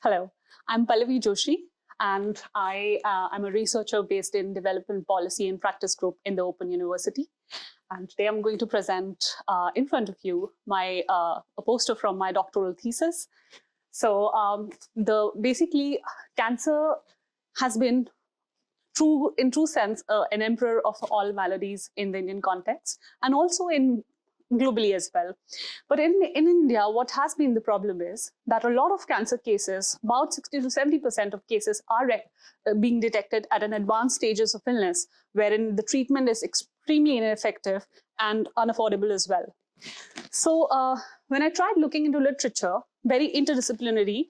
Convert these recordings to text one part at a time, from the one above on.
Hello, I'm Pallavi Joshi, and I'm a researcher based in Development Policy and Practice Group in the Open University. And today I'm going to present in front of you a poster from my doctoral thesis. So basically, cancer has been in true sense, an emperor of all maladies in the Indian context, and also globally as well. But in India, what has been the problem is that a lot of cancer cases, about 60 to 70% of cases, are being detected at an advanced stages of illness, wherein the treatment is extremely ineffective and unaffordable as well. So when I tried looking into literature, very interdisciplinary,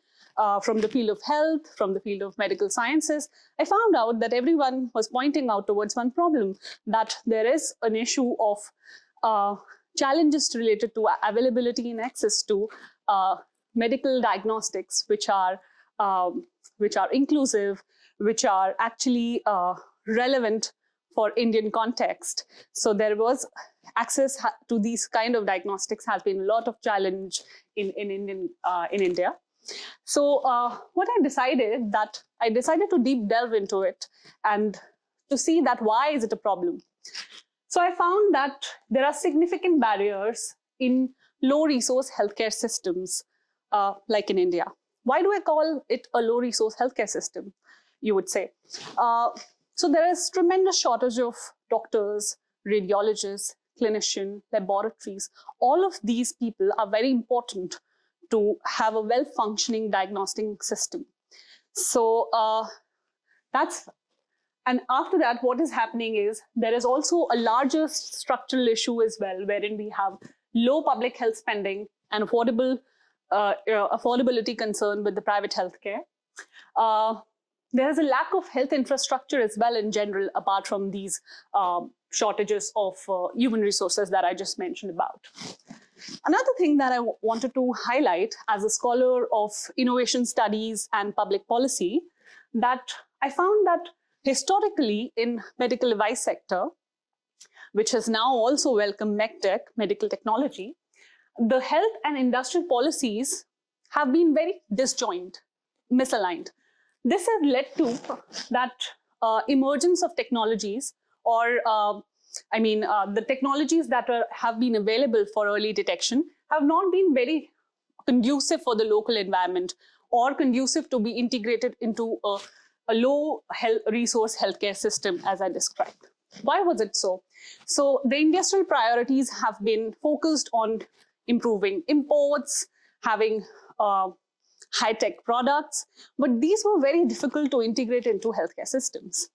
from the field of health, from the field of medical sciences, I found out that everyone was pointing out towards one problem, that there is an issue of challenges related to availability and access to medical diagnostics, which are inclusive, which are actually relevant for Indian context. So there was access to these kind of diagnostics has been a lot of challenge in India. So what I decided to deep delve into it and to see that why is it a problem. So I found that there are significant barriers in low resource healthcare systems, like in India. Why do I call it a low resource healthcare system, you would say? So there is tremendous shortage of doctors, radiologists, clinicians, laboratories. All of these people are very important to have a well-functioning diagnostic system. So and after that, what is happening is there is also a larger structural issue as well, wherein we have low public health spending and affordability concern with the private healthcare. There is a lack of health infrastructure as well in general, apart from these shortages of human resources that I just mentioned about. Another thing that I wanted to highlight as a scholar of innovation studies and public policy, that I found that historically in medical device sector, which has now also welcomed MedTech, medical technology, the health and industrial policies have been very disjoint, misaligned. This has led to that emergence of technologies, or the technologies that have been available for early detection have not been very conducive for the local environment or conducive to be integrated into a low resource healthcare system, as I described. Why was it so? So the industrial priorities have been focused on improving imports, having high-tech products, but these were very difficult to integrate into healthcare systems.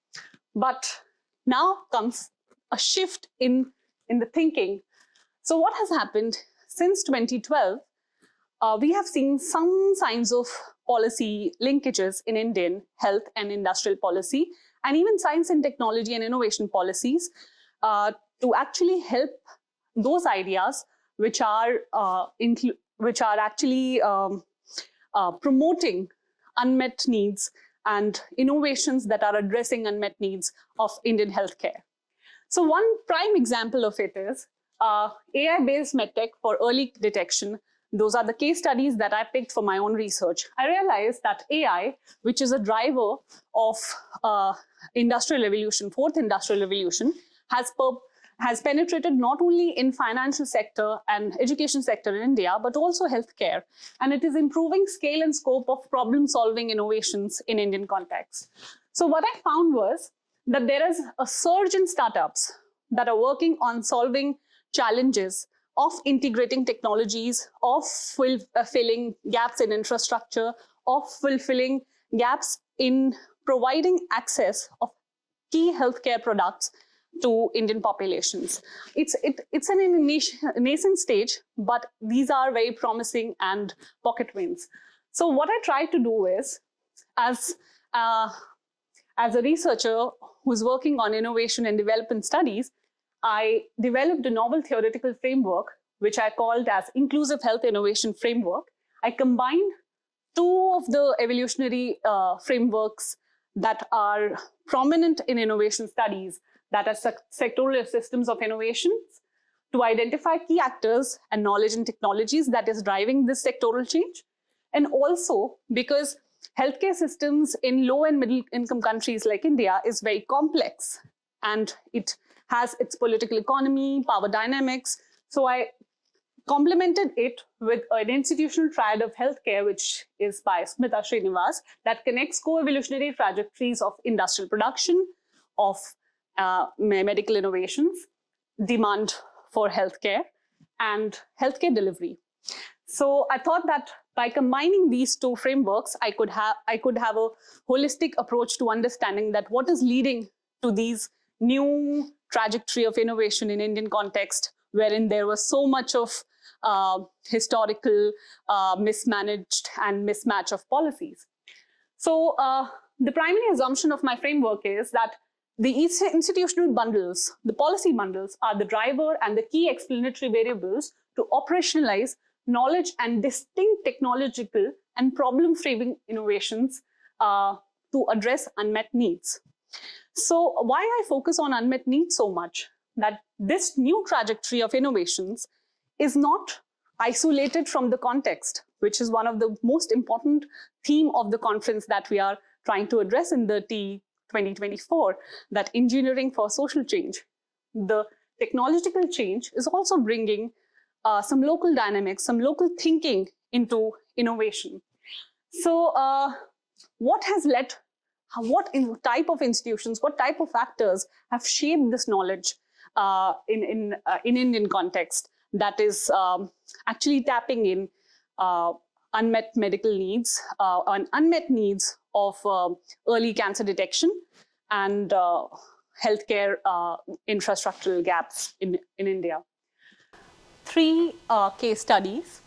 But now comes a shift in the thinking. So what has happened since 2012? We have seen some signs of policy linkages in Indian health and industrial policy, and even science and technology and innovation policies to actually help those ideas which are actually promoting unmet needs and innovations that are addressing unmet needs of Indian healthcare. So one prime example of it is AI-based MedTech for early detection. Those are the case studies that I picked for my own research. I realized that AI, which is a driver of industrial revolution, fourth industrial revolution, has penetrated not only in financial sector and education sector in India, but also healthcare. And it is improving scale and scope of problem-solving innovations in Indian context. So what I found was that there is a surge in startups that are working on solving challenges of integrating technologies, of filling gaps in infrastructure, of fulfilling gaps in providing access of key healthcare products to Indian populations. It's in a nascent stage, but these are very promising and pocket wins. So what I tried to do is, as a researcher who's working on innovation and development studies, I developed a novel theoretical framework, which I called as Inclusive Health Innovation Framework. I combined two of the evolutionary frameworks that are prominent in innovation studies, that are sectoral systems of innovations, to identify key actors and knowledge and technologies that is driving this sectoral change. And also because healthcare systems in low and middle income countries like India is very complex, and it has its political economy, power dynamics. So I complemented it with an institutional triad of healthcare, which is by Smita Srinivas, that connects co-evolutionary trajectories of industrial production, of medical innovations, demand for healthcare, and healthcare delivery. So I thought that by combining these two frameworks, I could have a holistic approach to understanding that what is leading to these new trajectory of innovation in Indian context, wherein there was so much of historical mismanaged and mismatch of policies. So the primary assumption of my framework is that the institutional bundles, the policy bundles, are the driver and the key explanatory variables to operationalize knowledge and distinct technological and problem-framing innovations to address unmet needs. So why I focus on unmet needs so much? That this new trajectory of innovations is not isolated from the context, which is one of the most important theme of the conference that we are trying to address in the TE 2024, that engineering for social change. The technological change is also bringing some local dynamics, some local thinking into innovation. So what has led, what type of institutions, what type of factors have shaped this knowledge in Indian context that is actually tapping in unmet medical needs, and unmet needs of early cancer detection and healthcare infrastructural gaps in India. 3 case studies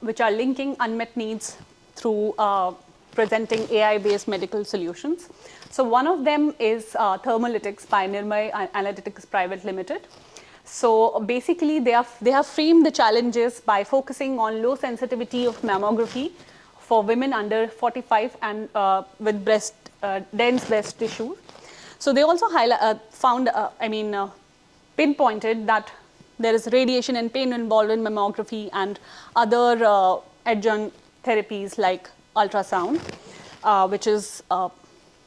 which are linking unmet needs through presenting AI-based medical solutions. So one of them is Thermalytics by Nirmay Analytics Private Limited. So basically, they have framed the challenges by focusing on low sensitivity of mammography for women under 45 and with dense breast tissue. So they also pinpointed that there is radiation and pain involved in mammography and other adjunct therapies like ultrasound, which is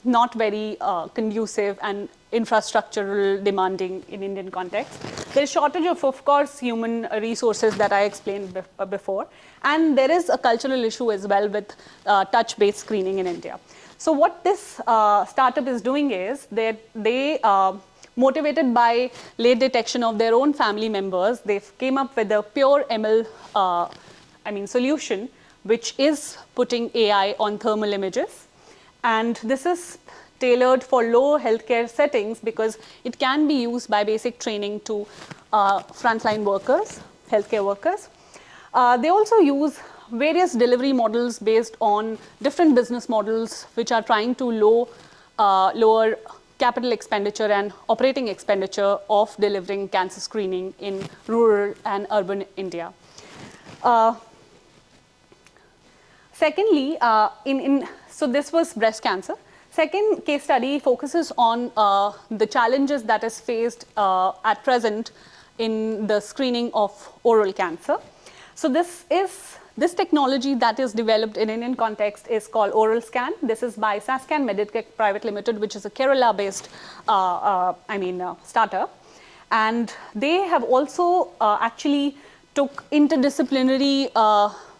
not very conducive and infrastructural demanding in Indian context. There is shortage of course, human resources that I explained before, and there is a cultural issue as well with touch-based screening in India. So what this startup is doing is they motivated by late detection of their own family members, they came up with a pure ML solution, which is putting AI on thermal images. And this is tailored for low healthcare settings because it can be used by basic training to frontline workers, healthcare workers. They also use various delivery models based on different business models which are trying to lower capital expenditure and operating expenditure of delivering cancer screening in rural and urban India. Secondly, so this was breast cancer. Second case study focuses on the challenges that is faced at present in the screening of oral cancer. So this technology that is developed in Indian context is called Oral Scan. This is by Sascan MedTech Private Limited, which is a Kerala-based startup. And they have also actually took interdisciplinary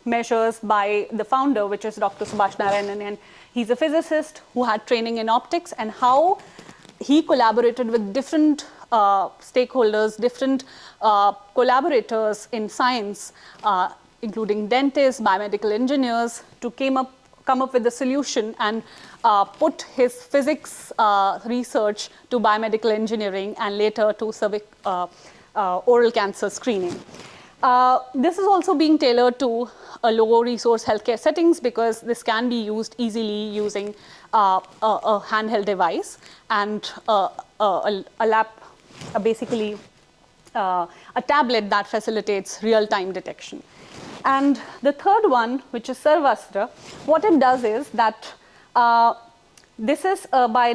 measures by the founder, which is Dr. Subhash Narayanan, and he's a physicist who had training in optics, and how he collaborated with different stakeholders, different collaborators in science, including dentists, biomedical engineers, to come up with a solution and put his physics research to biomedical engineering and later to oral cancer screening. This is also being tailored to low resource healthcare settings because this can be used easily using a handheld device and basically a tablet that facilitates real-time detection. And the third one, which is Sarvastra, what it does is that this is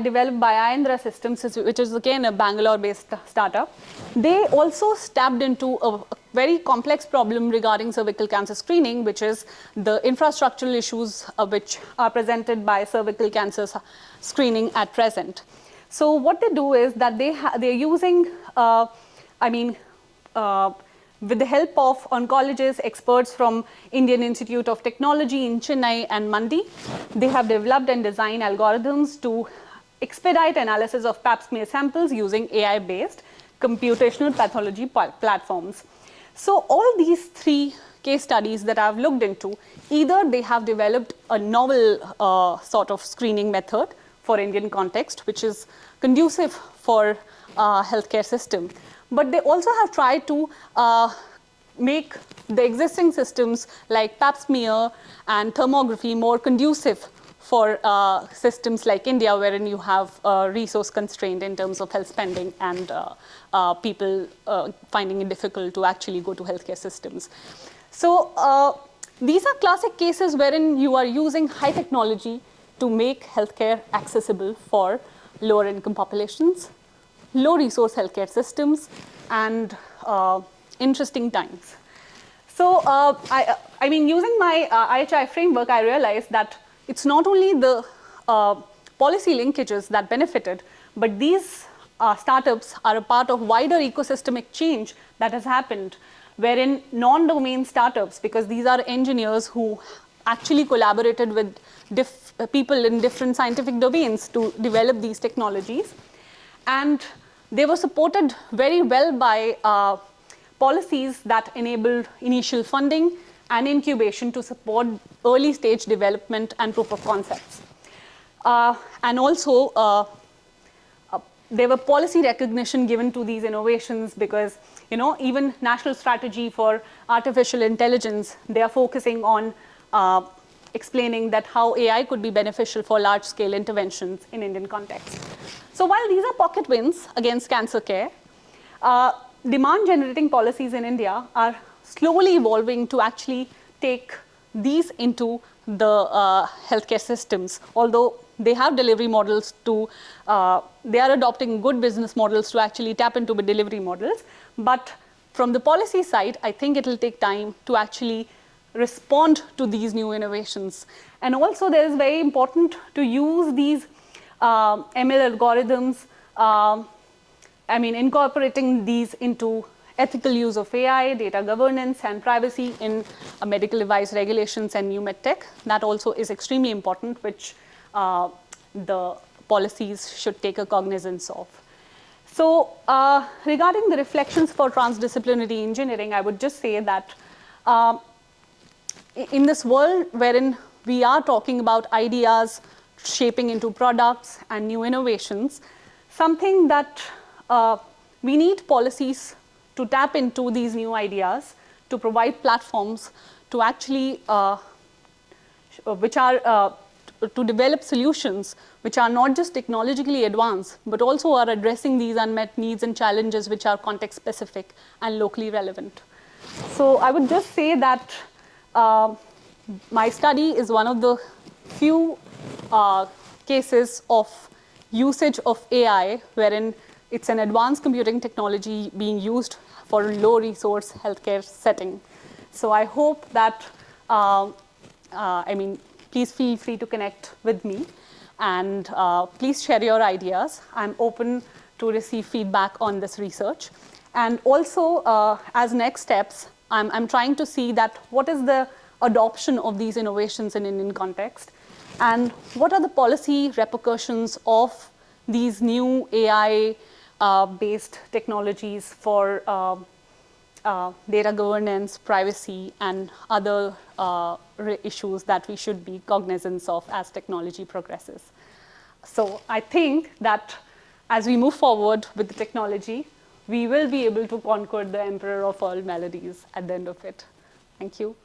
developed by Ayendra Systems, which is again a Bangalore-based startup. They also tapped into a very complex problem regarding cervical cancer screening, which is the infrastructural issues which are presented by cervical cancer screening at present. So what they do is that they're using, with the help of oncologists, experts from Indian Institute of Technology in Chennai and Mandi, they have developed and designed algorithms to expedite analysis of pap smear samples using AI-based computational pathology platforms. So all these three case studies that I've looked into, either they have developed a novel sort of screening method for Indian context, which is conducive for healthcare system, but they also have tried to make the existing systems like pap smear and thermography more conducive for systems like India, wherein you have resource constraint in terms of health spending and people finding it difficult to actually go to healthcare systems. So these are classic cases wherein you are using high technology to make healthcare accessible for lower income populations, low resource healthcare systems, and interesting times. So using my IHI framework, I realized that it's not only the policy linkages that benefited, but these startups are a part of wider ecosystemic change that has happened, wherein non-domain startups, because these are engineers who actually collaborated with people in different scientific domains to develop these technologies. And they were supported very well by policies that enabled initial funding and incubation to support early stage development and proof of concepts. And also, there were policy recognition given to these innovations because, even National Strategy for Artificial Intelligence, they are focusing on explaining that how AI could be beneficial for large-scale interventions in Indian context. So while these are pocket wins against cancer care, demand-generating policies in India are slowly evolving to actually take these into the healthcare systems. Although they have delivery models they are adopting good business models to actually tap into the delivery models. But from the policy side, I think it will take time to actually respond to these new innovations. And also, there is very important to use these ML algorithms, incorporating these into ethical use of AI, data governance, and privacy in medical device regulations and new MedTech. That also is extremely important, which the policies should take a cognizance of. So regarding the reflections for transdisciplinary engineering, I would just say that in this world wherein we are talking about ideas shaping into products and new innovations, something that we need policies to tap into these new ideas, to provide platforms to actually, to develop solutions which are not just technologically advanced, but also are addressing these unmet needs and challenges which are context specific and locally relevant. So I would just say that my study is one of the few cases of usage of AI wherein it's an advanced computing technology being used for low resource healthcare setting. So I hope that, please feel free to connect with me and please share your ideas. I'm open to receive feedback on this research. And also, as next steps, I'm trying to see that what is the adoption of these innovations in Indian context, and what are the policy repercussions of these new AI-based technologies for data governance, privacy, and other issues that we should be cognizant of as technology progresses. So I think that as we move forward with the technology, we will be able to conquer the emperor of all maladies at the end of it. Thank you.